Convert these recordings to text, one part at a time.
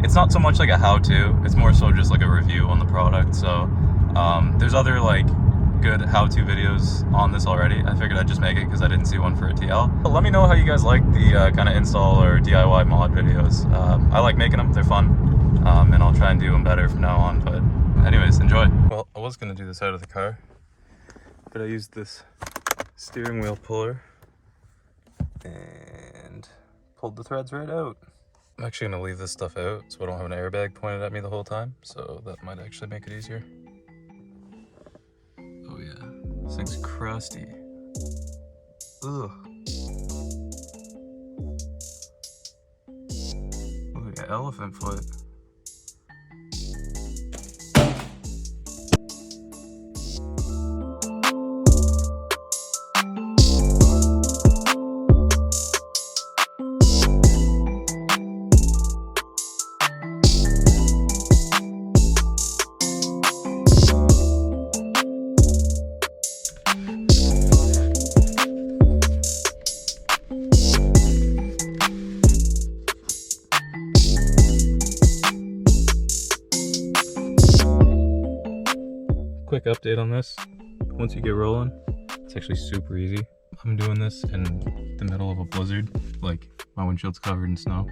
it's not so much like a how-to, it's more so just like a review on the product. So there's other like good how-to videos on this already. I figured I'd just make it because I didn't see one for a TL. But let me know how you guys like the kind of install or DIY mod videos. I like making them, they're fun, and I'll try and do them better from now on. But anyways, enjoy. Well, I was gonna do this out of the car, but I used this steering wheel puller and pulled the threads right out. I'm actually gonna leave this stuff out so I don't have an airbag pointed at me the whole time, so that might actually make it easier. Oh yeah, this thing's crusty. Ugh. Oh, we got elephant foot. Quick update on this. Once you get rolling, it's actually super easy. I'm doing this in the middle of a blizzard, like my windshield's covered in snow.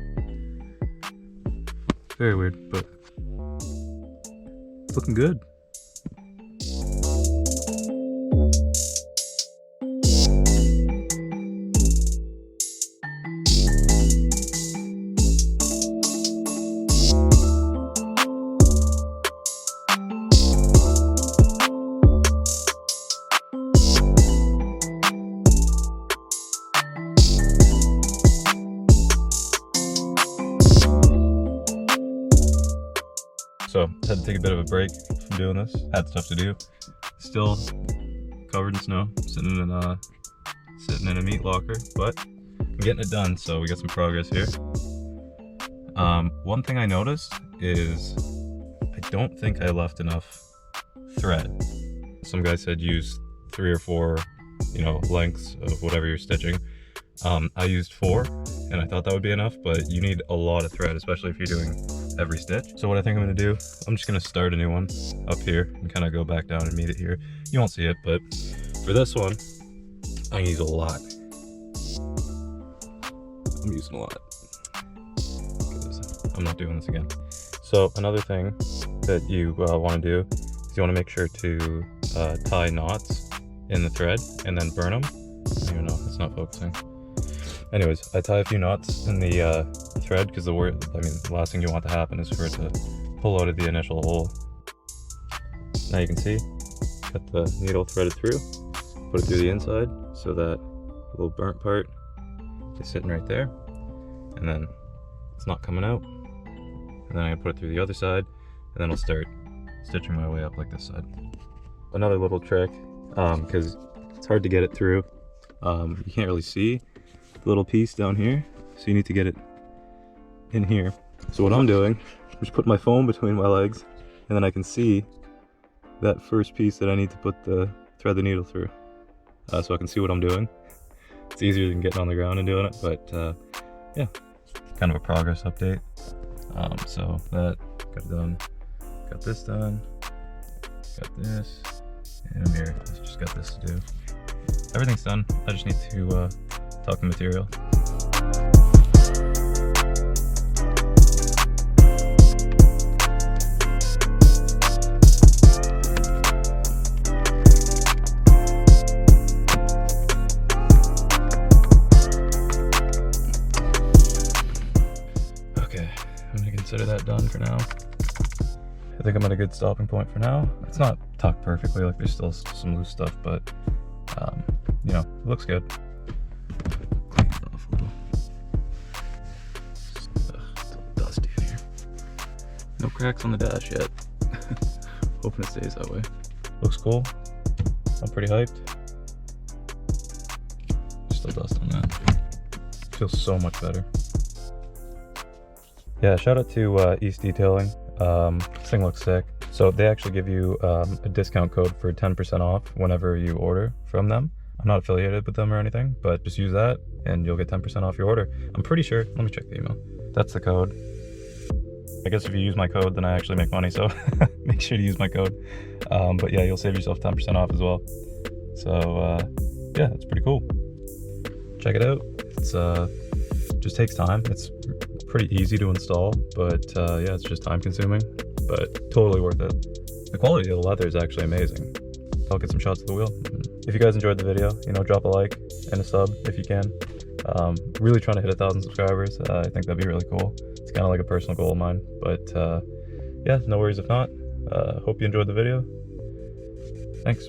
Very weird, but it's looking good. So I had to take a bit of a break from doing this. Had stuff to do. Still covered in snow, sitting in a meat locker, but I'm getting it done. So we got some progress here. One thing I noticed is I don't think I left enough thread. Some guy said use 3 or 4, lengths of whatever you're stitching. I used 4, and I thought that would be enough, but you need a lot of thread, especially if you're doing every stitch. So what I think I'm gonna do, I'm just gonna start a new one up here and kind of go back down and meet it here. You won't see it, but for this one, I'm gonna use a lot. I'm using a lot. I'm not doing this again. So another thing that you want to do is you want to make sure to tie knots in the thread and then burn them. I don't even know, it's not focusing. Anyways, I tie a few knots in the thread because the last thing you want to happen is for it to pull out of the initial hole. Now you can see, got the needle threaded through, put it through the inside so that little burnt part is sitting right there, and then it's not coming out. And then I put it through the other side, and then I'll start stitching my way up like this side. Another little trick, because it's hard to get it through, you can't really see the little piece down here, so you need to get it in here. So what I'm doing, I'm just putting my phone between my legs, and then I can see that first piece that I need to thread the needle through, so I can see what I'm doing. It's easier than getting on the ground and doing it, but yeah, kind of a progress update. So that got done, got this done, got this, and I'm here. Just got this to do. Everything's done. I just need to tuck the material. Okay, I'm gonna consider that done for now. I think I'm at a good stopping point for now. It's not tucked perfectly, like there's still some loose stuff, but it looks good. Clean it off a little. It's a little dusty in here. No cracks on the dash yet. Hoping it stays that way. Looks cool. I'm pretty hyped. Still dust on that. Feels so much better. Yeah, shout out to East Detailing. This thing looks sick. So they actually give you a discount code for 10% off whenever you order from them. I'm not affiliated with them or anything, but just use that and you'll get 10% off your order. I'm pretty sure, let me check the email. That's the code. I guess if you use my code, then I actually make money, so make sure to use my code. But yeah, you'll save yourself 10% off as well. So yeah, it's pretty cool. Check it out. It's just takes time. It's pretty easy to install, but yeah, it's just time consuming, but totally worth it. The quality of the leather is actually amazing. I'll get some shots of the wheel. If you guys enjoyed the video, you know, drop a like and a sub if you can. Really trying to hit 1,000 subscribers. I think that'd be really cool. It's kind of like a personal goal of mine, but yeah, no worries if not. Hope you enjoyed the video. Thanks.